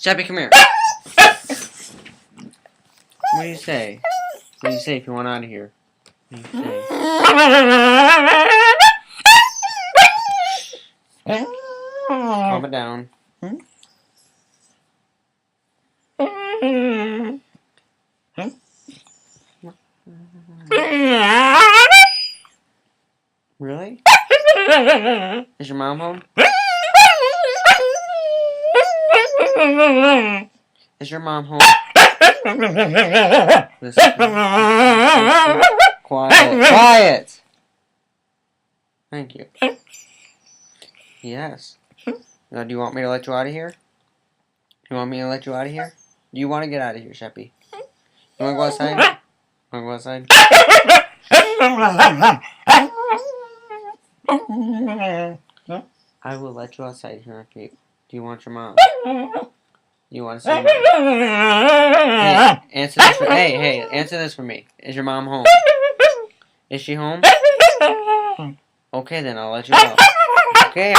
Sheppy, come here. What do you say? What do you say if you want out of here? What do you say? Calm it down. Really? Is your mom home? Is your mom home? Listen. Quiet. Quiet! Thank you. Yes. Now, do you want me to let you out of here? You want me to let you out of here? Do you want to get out of here, Sheppy? You want to go outside? Want to go outside? I will let you outside here, okay? Do you want your mom? You want to see mom? Hey, answer this for hey, answer this for me. Is your mom home? Is she home? Okay, then I'll let you go. Okay,